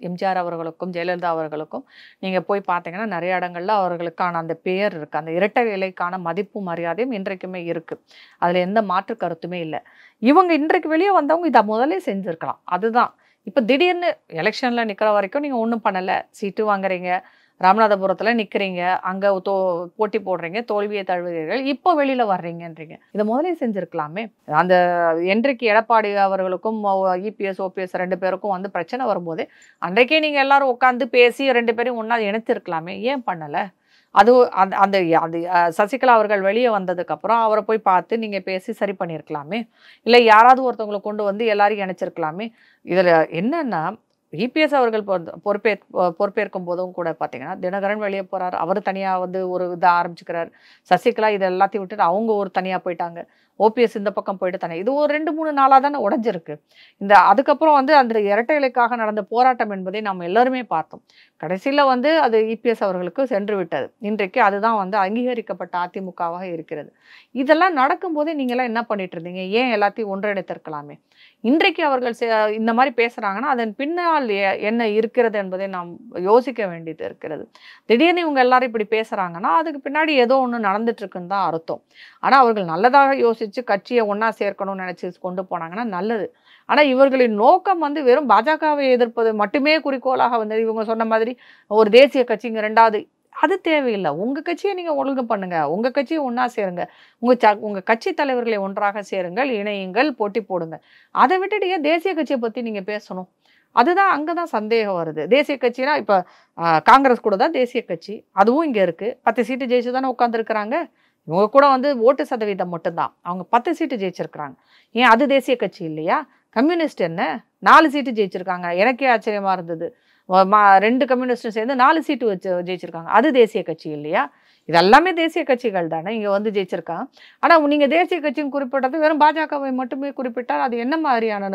எம்ஜிஆர் அவர்களுக்கும் ஜெயலலிதா அவர்களுக்கும் நீங்கள் போய் பார்த்தீங்கன்னா நிறைய இடங்கள்ல அவர்களுக்கான அந்த பெயர் இருக்குது. அந்த இரட்டை இலைக்கான மதிப்பும் மரியாதையும் இன்றைக்குமே இருக்குது. அதில் எந்த மாற்று கருத்துமே இல்லை. இவங்க இன்றைக்கு வெளியே வந்தவங்க இதை முதலே செஞ்சுருக்கலாம். அதுதான் இப்போ திடீர்னு எலெக்ஷனில் நிற்கிற வரைக்கும் நீங்கள் ஒன்றும் பண்ணலை, சீட்டு வாங்குறீங்க, ராமநாதபுரத்தில் நிற்கிறீங்க, அங்கே போட்டி போடுறீங்க, தோல்வியை தழுவுகிறீர்கள், இப்போ வெளியில் வர்றீங்கன்றீங்க. இதை முதலே செஞ்சுருக்கலாமே. அந்த என்றைக்கு எடப்பாடி அவர்களுக்கும் இபிஎஸ் ஓபிஎஸ் 2 பேருக்கும் வந்து பிரச்சனை வரும்போது அன்றைக்கே நீங்கள் எல்லாரும் உட்காந்து பேசி 2 பேரையும் ஒன்றா இணைத்திருக்கலாமே, ஏன் பண்ணலை? அது அந்த அந்த அது சசிகலா அவர்கள் வெளியே வந்ததுக்கப்புறம் அவரை போய் பார்த்து நீங்கள் பேசி சரி பண்ணியிருக்கலாமே, இல்லை யாராவது ஒருத்தவங்களை கொண்டு வந்து எல்லாரையும் இணைச்சிருக்கலாமே. இதில் என்னன்னா இபிஎஸ் அவர்கள் பொறுப்பேற்கும் போதும் கூட பார்த்தீங்கன்னா தினகரன் வெளியே போகிறார், அவர் தனியாக வந்து ஒரு இதை ஆரம்பிச்சுக்கிறார். சசிகலா இதை எல்லாத்தையும் விட்டுட்டு அவங்க ஒரு தனியாக போயிட்டாங்க, ஓபிஎஸ் இந்த பக்கம் போயிட்டு தானே. இது ஒரு 2-3 நாளாக தானே உடஞ்சிருக்கு. அதுக்கப்புறம் வந்து அந்த இரட்டை இலைக்காக நடந்த போராட்டம் என்பதை நாம் எல்லாருமே பார்த்தோம். கடைசியில் வந்து அது இபிஎஸ் அவர்களுக்கு சென்று விட்டது. இன்றைக்கு அதுதான் வந்து அங்கீகரிக்கப்பட்ட அதிமுகவாக இருக்கிறது. இதெல்லாம் நடக்கும்போதே நீங்களாம் என்ன பண்ணிட்டு இருந்தீங்க? ஏன் எல்லாத்தையும் ஒன்றிணைத்திருக்கலாமே. இன்றைக்கு அவர்கள் இந்த மாதிரி பேசுகிறாங்கன்னா அதன் பின்னால் என்ன இருக்கிறது என்பதை நாம் யோசிக்க வேண்டியது இருக்கிறது. திடீர்னு இவங்க எல்லாரும் இப்படி பேசுகிறாங்கன்னா அதுக்கு பின்னாடி ஏதோ ஒன்று நடந்துட்டு இருக்குன்னு தான் அர்த்தம். ஆனால் அவர்கள் நல்லதாக யோசித்து கட்சியை ஒன்றா சேர்க்கணும்னு நினச்சி கொண்டு போனாங்கன்னா நல்லது. ஆனால் இவர்களின் நோக்கம் வந்து வெறும் பாஜகவை எதிர்ப்பது மட்டுமே குறிக்கோளாக வந்தது. இவங்க சொன்ன மாதிரி ஒரு தேசிய கட்சிங்க 2வது, அது தேவையில்லை. உங்கள் கட்சியை நீங்கள் ஒழுங்கு பண்ணுங்க, உங்கள் கட்சியை ஒன்றா சேருங்க, உங்கள் கட்சி தலைவர்களை ஒன்றாக சேருங்கள், இணையுங்கள், போட்டி போடுங்க. அதை விட்டுட்டு ஏன் தேசிய கட்சியை பற்றி நீங்கள் பேசணும்? அதுதான் அங்கே தான் சந்தேகம் வருது. தேசிய கட்சினா இப்போ காங்கிரஸ் கூட தான் தேசிய கட்சி, அதுவும் இங்கே இருக்குது. 10 சீட்டு ஜெயிச்சு தானே உட்காந்துருக்குறாங்க. இவங்க கூட வந்து ஓட்டு சதவீதம் மட்டும்தான், அவங்க 10 சீட்டு ஜெயிச்சிருக்கிறாங்க. ஏன் அது தேசிய கட்சி இல்லையா? கம்யூனிஸ்ட் என்ன 4 சீட்டு ஜெயிச்சிருக்காங்க. எனக்கே ஆச்சரியமாக இருந்தது. 2 கம்யூனிஸ்டும் சேர்ந்து 4 சீட்டு வச்சு ஜெயிச்சிருக்காங்க. அது தேசிய கட்சி இல்லையா? இதெல்லாமே தேசிய கட்சிகள் தானே இங்கே வந்து ஜெயிச்சிருக்காங்க. ஆனால் நீங்கள் தேசிய கட்சின்னு குறிப்பிட்டது வெறும் பாஜகவை மட்டுமே குறிப்பிட்டால் அது என்ன மாதிரியான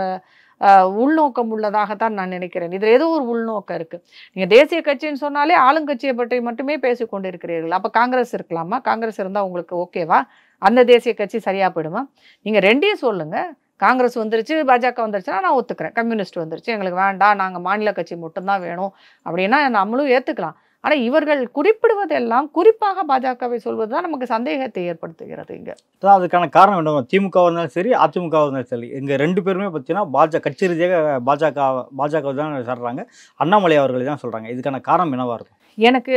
உள்நோக்கம் உள்ளதாகத்தான் நான் நினைக்கிறேன். இதில் ஏதோ ஒரு உள்நோக்கம் இருக்குது. நீங்கள் தேசிய கட்சின்னு சொன்னாலே ஆளுங்கட்சியை பற்றி மட்டுமே பேசிக்கொண்டு இருக்கிறீர்கள். அப்போ காங்கிரஸ் இருக்கலாமா? காங்கிரஸ் இருந்தால் உங்களுக்கு ஓகேவா? அந்த தேசிய கட்சி சரியாக போயிடுமா? நீங்கள் 2ஐயும் சொல்லுங்கள். காங்கிரஸ் வந்துருச்சு, பாஜக வந்துருச்சுன்னா நான் ஒத்துக்கிறேன். கம்யூனிஸ்ட் வந்துருச்சு, எங்களுக்கு வேண்டாம், நாங்கள் மாநில கட்சி மட்டும்தான் வேணும் அப்படின்னா நம்மளும் ஏற்றுக்கலாம். ஆனால் இவர்கள் குறிப்பிடுவதெல்லாம் குறிப்பாக பாஜகவை சொல்வது தான் நமக்கு சந்தேகத்தை ஏற்படுத்துகிறது இங்கே. அதான் அதுக்கான காரணம் என்ன? திமுகவாக இருந்தாலும் சரி, அதிமுகவாக இருந்தாலும் சரி, இங்கே 2 பேருமே பார்த்தீங்கன்னா கட்சி ரீதியாக பாஜக தான் சொல்கிறாங்க, அண்ணாமலை அவர்களை தான் சொல்கிறாங்க. இதுக்கான காரணம் என்னவா இருக்கும்? எனக்கு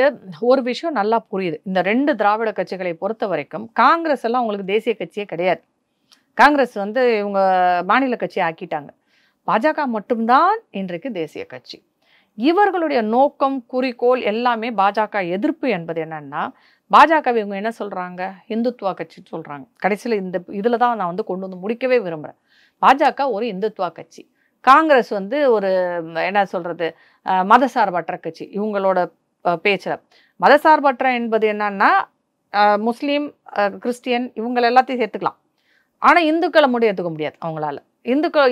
ஒரு விஷயம் நல்லா புரியுது. இந்த 2 திராவிட கட்சிகளை பொறுத்த வரைக்கும் காங்கிரஸ் எல்லாம் உங்களுக்கு தேசிய கட்சியே கிடையாது. காங்கிரஸ் வந்து இவங்க மாநில கட்சி ஆக்கிட்டாங்க. பாஜக மட்டும்தான் இன்றைக்கு தேசிய கட்சி. இவர்களுடைய நோக்கம், குறிக்கோள் எல்லாமே பாஜக எதிர்ப்பு என்பது என்னன்னா, பாஜக இவங்க என்ன சொல்றாங்க? இந்துத்துவா கட்சின்னு சொல்றாங்க. கடைசியில் இதில் தான் நான் வந்து கொண்டு வந்து முடிக்கவே விரும்புகிறேன். பாஜக ஒரு இந்துத்துவா கட்சி, காங்கிரஸ் வந்து ஒரு என்ன சொல்றது, மதசார்பற்ற கட்சி. இவங்களோட பேச்சில் மதசார்பற்ற என்பது என்னன்னா, முஸ்லீம், கிறிஸ்டியன் இவங்க எல்லாத்தையும் சேர்த்துக்கலாம். ஆனால் இந்துக்களை மட்டும் ஏற்றுக்க முடியாது அவங்களால.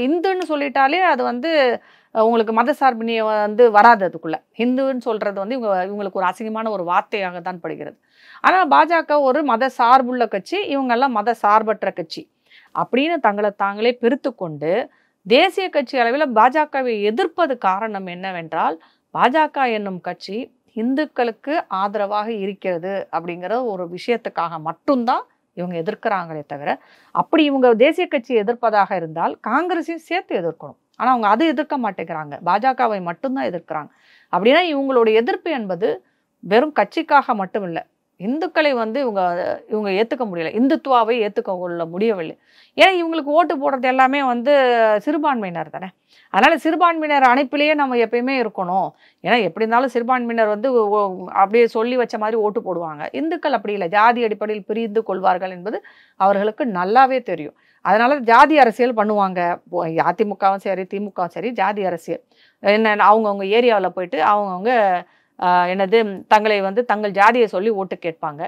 இந்துன்னு சொல்லிட்டாலே அது வந்து உங்களுக்கு மதசார்பினியை வந்து வராது. அதுக்குள்ள ஹிந்துன்னு சொல்றது வந்து இவங்களுக்கு ஒரு அசிங்கமான ஒரு வார்த்தையாக தான் படுகிறது. ஆனால் பாஜக ஒரு மத சார்புள்ள கட்சி, இவங்கெல்லாம் மத சார்பற்ற கட்சி அப்படின்னு தங்களை தாங்களே பிரித்து கொண்டு தேசிய கட்சி அளவில் பாஜகவை எதிர்ப்பது காரணம் என்னவென்றால், பாஜக என்னும் கட்சி இந்துக்களுக்கு ஆதரவாக இருக்கிறது அப்படிங்கிற ஒரு விஷயத்துக்காக மட்டும்தான் இவங்க எதிர்க்கிறாங்களே தவிர, அப்படி இவங்க தேசிய கட்சி எதிர்ப்பதாக இருந்தால் காங்கிரஸையும் சேர்த்து எதிர்க்கணும். ஆனால் அவங்க அதை எதிர்க்க மாட்டேங்கிறாங்க, பாஜகவை மட்டும்தான் எதிர்க்கிறாங்க. அப்படின்னா இவங்களுடைய எதிர்ப்பு என்பது வெறும் கட்சிக்காக மட்டும் இல்லை, இந்துக்களை வந்து இவங்க ஏற்றுக்க முடியலை, இந்துத்துவாவை ஏற்றுக்க கொள்ள முடியவில்லை. ஏன்னா இவங்களுக்கு ஓட்டு போடுறது எல்லாமே வந்து சிறுபான்மையினர் தானே. அதனால் சிறுபான்மையினர் அணைப்பிலேயே நம்ம எப்பயுமே இருக்கணும். ஏன்னா எப்படி இருந்தாலும் சிறுபான்மையினர் வந்து அப்படியே சொல்லி வச்ச மாதிரி ஓட்டு போடுவாங்க. இந்துக்கள் அப்படி இல்லை, ஜாதி அடிப்படையில் பிரிந்து கொள்வார்கள் என்பது அவர்களுக்கு நல்லாவே தெரியும். அதனால ஜாதி அரசியல் பண்ணுவாங்க. அதிமுகவும் சரி திமுகவும் சரி ஜாதி அரசியல். என்ன அவங்கவுங்க ஏரியாவில் போயிட்டு அவங்கவுங்க தங்களை வந்து தங்கள் ஜாதியை சொல்லி ஓட்டு கேட்பாங்க.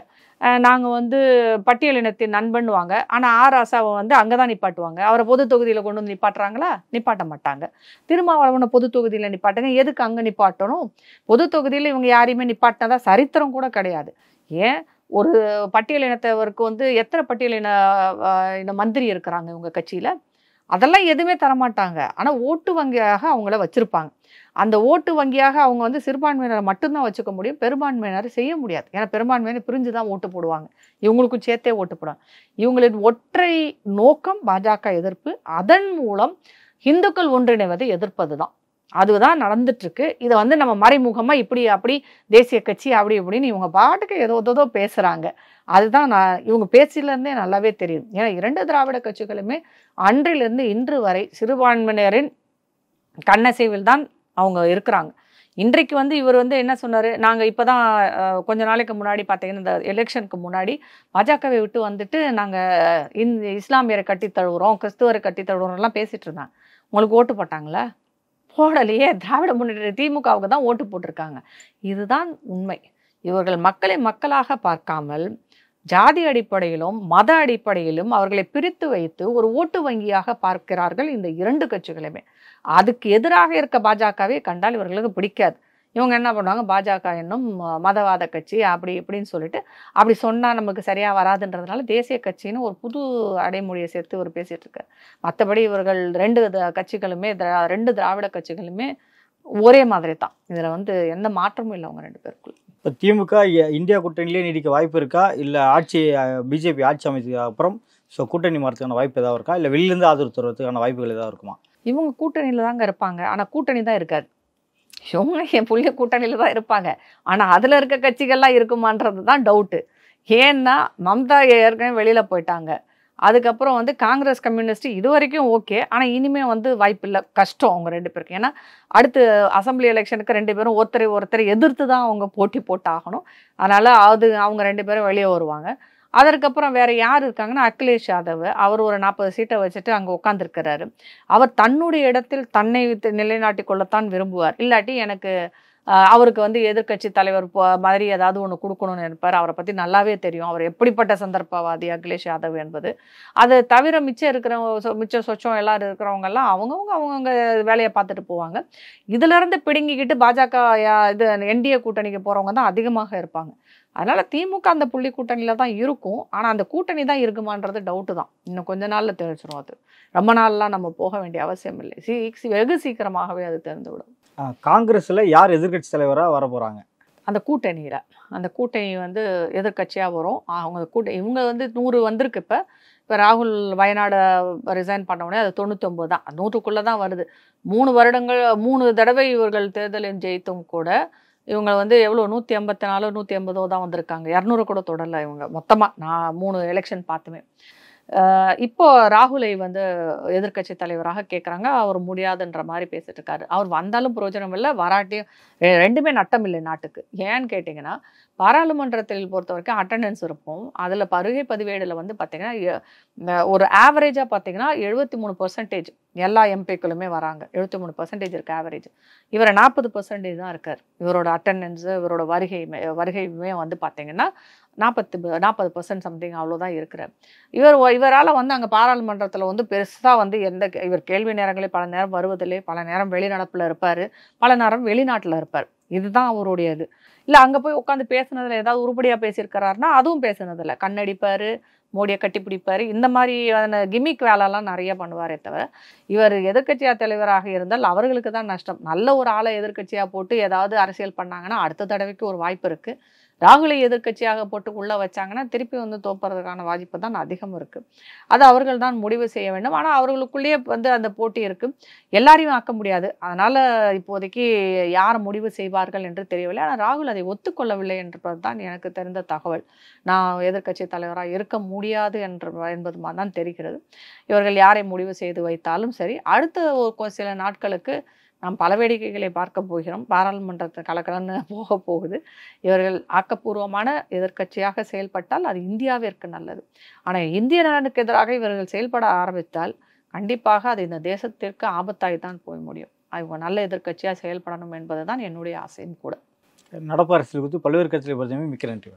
நாங்கள் வந்து பட்டியலினத்தின் நண்பன்னுவாங்க. ஆனால் ஆராசாவை வந்து அங்கே தான் நிப்பாட்டுவாங்க. அவரை பொது தொகுதியில் கொண்டு வந்து நிப்பாட்டுறாங்களா? நிப்பாட்ட மாட்டாங்க. திருமாவளவனை பொது தொகுதியில் நிப்பாட்டுங்க. எதுக்கு அங்கே நிப்பாட்டணும்? பொது தொகுதியில் இவங்க யாரையுமே நிப்பாட்டினதா சரித்திரம் கூட கிடையாது. ஏன் ஒரு பட்டியலினத்தவருக்கு வந்து எத்தனை பட்டியலின மந்திரி இருக்கிறாங்க இவங்க கட்சியில்? அதெல்லாம் எதுவுமே தரமாட்டாங்க. ஆனால் ஓட்டு வங்கியாக அவங்கள வச்சுருப்பாங்க. அந்த ஓட்டு வங்கியாக அவங்க வந்து சிறுபான்மையினரை மட்டும்தான் வச்சுக்க முடியும், பெரும்பான்மையினரை செய்ய முடியாது. ஏன்னா பெரும்பான்மையினர் பிரிஞ்சு தான் ஓட்டு போடுவாங்க, இவங்களுக்கும் சேர்த்தே ஓட்டு போடுவாங்க. இவங்களின் ஒற்றை நோக்கம் பாஜக எதிர்ப்பு. அதன் மூலம் இந்துக்கள் ஒன்றிணைவதை எதிர்ப்பது தான். அதுதான் நடந்துட்டுருக்கு. இதை வந்து நம்ம மறைமுகமாக இப்படி அப்படி தேசிய கட்சி அப்படி இப்படின்னு இவங்க பாட்டுக்கு ஏதோ பேசுகிறாங்க. அதுதான் இவங்க பேச்சிலேருந்தே நல்லாவே தெரியும். ஏன்னா 2 திராவிட கட்சிகளுமே அன்றிலிருந்து இன்று வரை சிறுபான்மையினரின் கண்ணசைவில் தான் அவங்க இருக்கிறாங்க. இன்றைக்கு வந்து இவர் வந்து என்ன சொன்னார், நாங்கள் இப்போ தான் கொஞ்ச நாளைக்கு முன்னாடி பார்த்தீங்கன்னா இந்த எலெக்ஷனுக்கு முன்னாடி பாஜகவை விட்டு வந்துட்டு நாங்கள் இஸ்லாமியரை கட்டி தழுவுறோம், கிறிஸ்துவரை கட்டி தழுவுறோம்லாம் பேசிகிட்டு இருந்தாங்க. உங்களுக்கு ஓட்டு போட்டாங்களா? போடலையே. திராவிட முன்னேற்ற திமுகவுக்கு தான் ஓட்டு போட்டிருக்காங்க. இதுதான் உண்மை. இவர்கள் மக்களை மக்களாக பார்க்காமல் ஜாதி அடிப்படையிலும் மத அடிப்படையிலும் அவர்களை பிரித்து வைத்து ஒரு ஓட்டு வங்கியாக பார்க்கிறார்கள் இந்த 2 கட்சிகளுமே. அதுக்கு எதிராக இருக்க பாஜகவை கண்டால் இவர்களுக்கு பிடிக்காது. இவங்க என்ன பண்ணுவாங்க, பாஜக என்னும் மதவாத கட்சி அப்படி இப்படின்னு சொல்லிட்டு அப்படி சொன்னால் நமக்கு சரியாக வராதுன்றதுனால தேசிய கட்சின்னு ஒரு புது அடைமொழியை சேர்த்து இவர் பேசிகிட்டு இருக்கார். மற்றபடி இவர்கள் 2 கட்சிகளுமே 2 திராவிட கட்சிகளுமே ஒரே மாதிரி தான். இதில் வந்து எந்த மாற்றமும் இல்லை அவங்க 2 பேருக்குள்ள. இப்போ திமுக இந்தியா கூட்டணியிலே நீடிக்க வாய்ப்பு இருக்கா? இல்லை பிஜேபி ஆட்சி அமைச்சதுக்கு அப்புறம் கூட்டணி மாறதுக்கான வாய்ப்பு ஏதாவது இருக்கா? இல்லை வெளியிலேருந்து ஆதரவு தருவதற்கான வாய்ப்புகள் ஏதாவது இருக்குமா? இவங்க கூட்டணியில் தாங்க இருப்பாங்க, ஆனால் கூட்டணி தான் இருக்காது. இவங்க என் புள்ளிய கூட்டணியில் தான் இருப்பாங்க, ஆனால் அதில் இருக்க கட்சிகள்லாம் இருக்குமான்றது தான் டவுட்டு. ஏன்னா மம்தா ஏற்கனவே வெளியில் போயிட்டாங்க. அதுக்கப்புறம் வந்து காங்கிரஸ் கம்யூனிஸ்ட் இது வரைக்கும் ஓகே, ஆனால் இனிமேல் வந்து வாய்ப்பு இல்லை, கஷ்டம் அவங்க 2 பேருக்கு. ஏன்னா அடுத்து அசம்பிளி எலெக்ஷனுக்கு 2 பேரும் ஒருத்தரை எதிர்த்து தான் அவங்க போட்டி போட்டு ஆகணும். அதனால் அவங்க 2 பேரும் வெளியே வருவாங்க. அதற்கப்புறம் வேறு யார் இருக்காங்கன்னா அகிலேஷ் யாதவ். அவர் ஒரு 40 சீட்டை வச்சுட்டு அங்கே உட்காந்துருக்கிறாரு. அவர் தன்னுடைய இடத்தில் தன்னை நிலைநாட்டி கொள்ளத்தான் விரும்புவார். இல்லாட்டி எனக்கு அவருக்கு வந்து எதிர்க்கட்சி தலைவர் மாதிரி ஏதாவது ஒன்று கொடுக்கணும்னு நினைப்பார். அவரை பற்றி நல்லாவே தெரியும், அவர் எப்படிப்பட்ட சந்தர்ப்பவாதி அகிலேஷ் யாதவ் என்பது. அதை தவிர மிச்சம் சொச்சம் எல்லாரும் இருக்கிறவங்கெல்லாம் அவங்கவுங்க வேலையை பார்த்துட்டு போவாங்க. இதிலேருந்து பிடுங்கிக்கிட்டு பாஜக இது என்டிஏ கூட்டணிக்கு போகிறவங்க தான் அதிகமாக இருப்பாங்க. அதனால் திமுக அந்த புள்ளி கூட்டணியில் தான் இருக்கும், ஆனால் அந்த கூட்டணி தான் இருக்குமான்றது டவுட்டு தான். இன்னும் கொஞ்ச நாளில் தெரிஞ்சிடும். அது ரொம்ப நாள்லாம் நம்ம போக வேண்டிய அவசியம் இல்லை, வெகு சீக்கிரமாகவே அது தெரிந்துவிடும். காங்கிரஸில் யார் எதிர்க்கட்சி தலைவராக வர போகிறாங்க? அந்த கூட்டணியில் அந்த கூட்டணி வந்து எதிர்க்கட்சியாக வரும். அவங்க இவங்க வந்து 100 வந்திருக்கு. இப்போ ராகுல் வயநாடு ரிசைன் பண்ண உடனே அது 99 தான், 100க்குள்ளே தான் வருது. 3 வருடங்கள் 3 தடவை இவர்கள் தேர்தலில் ஜெயித்தும் கூட இவங்க வந்து எவ்வளோ 184 180 தான் வந்திருக்காங்க. 200 கூட தொடரல இவங்க மொத்தமாக. நான் 3 எலெக்ஷன் பார்த்துமே. இப்போ ராகுலை வந்து எதிர்க்கட்சி தலைவராக கேட்குறாங்க. அவர் முடியாதுன்ற மாதிரி பேசிட்டு இருக்காரு. அவர் வந்தாலும் பிரயோஜனம் இல்லை, வராட்டியும் ரெண்டுமே நட்டம் இல்லை நாட்டுக்கு. ஏன்னு கேட்டிங்கன்னா, பாராளுமன்றத்தில் பொறுத்த வரைக்கும் அட்டண்டன்ஸ் இருக்கும். அதில் வருகை பதிவேடில் வந்து பார்த்தீங்கன்னா ஒரு ஆவரேஜாக பார்த்தீங்கன்னா 73% எல்லா எம்பிக்களுமே வராங்க. 73% இருக்கு ஆவரேஜ். இவர் 40% தான் இருக்கார். இவரோட அட்டண்டன்ஸு இவரோட வருகையுமே வந்து பார்த்தீங்கன்னா 40% சம்திங் அவ்வளோதான் இருக்கிறார். இவரால் வந்து அங்கே பாராளுமன்றத்தில் வந்து பெருசாக வந்து இவர் கேள்வி நேரங்களே பல நேரம் வருவதில்லை, பல நேரம் வெளிநடப்பில் இருப்பார், பல நேரம் வெளிநாட்டில் இருப்பார். இதுதான் அவருடைய இது. இல்லை அங்கே போய் உட்காந்து பேசுனதில் ஏதாவது உருப்படியாக பேசியிருக்கிறாருன்னா அதுவும் பேசுனதில்லை. கண்ணடிப்பார், மோடியை கட்டிப்பிடிப்பார், இந்த மாதிரியான கிமிக் வேலைலாம் நிறைய பண்ணுவாரே தவிர, இவர் எதிர்க்கட்சியாக தலைவராக இருந்தால் அவர்களுக்கு தான் நஷ்டம். நல்ல ஒரு ஆளை எதிர்க்கட்சியாக போட்டு ஏதாவது அரசியல் பண்ணாங்கன்னா அடுத்த தடவைக்கு ஒரு வாய்ப்பு இருக்குது. ராகுலை எதிர்க்கட்சியாக போட்டு உள்ளே வச்சாங்கன்னா திருப்பி வந்து தோப்பறதுக்கான வாய்ப்பு தான் அதிகம் இருக்குது. அது அவர்கள் தான் முடிவு செய்ய வேண்டும். ஆனால் அவர்களுக்குள்ளேயே வந்து அந்த போட்டி இருக்குது. எல்லாரையும் ஆக்க முடியாது. அதனால் இப்போதைக்கு யார் முடிவு செய்வார்கள் என்று தெரியவில்லை. ஆனால் ராகுல் அதை ஒத்துக்கொள்ளவில்லை என்பது தான் எனக்கு தெரிந்த தகவல். நான் எதிர்க்கட்சி தலைவராக இருக்க முடியாது என்பது மாதிரி தான் தெரிகிறது. இவர்கள் யாரை முடிவு செய்து வைத்தாலும் சரி, அடுத்த சில நாட்களுக்கு நாம் பல வேடிக்கைகளை பார்க்க போகிறோம். பாராளுமன்றத்தை கலக்கலன்னு போக போகுது. இவர்கள் ஆக்கப்பூர்வமான எதிர்க்கட்சியாக செயல்பட்டால் அது இந்தியாவிற்கு நல்லது. ஆனால் இந்திய நலனுக்கு எதிராக இவர்கள் செயல்பட ஆரம்பித்தால் கண்டிப்பாக அது இந்த தேசத்திற்கு ஆபத்தாய் தான் போய் முடியும். அவங்க நல்ல எதிர்க்கட்சியாக செயல்படணும் என்பது தான் என்னுடைய ஆசையும் கூட. நடப்பு அரசியல் குறித்து பல்வேறு கட்சிகளை பொறுத்தவரை மிக்க நன்றி.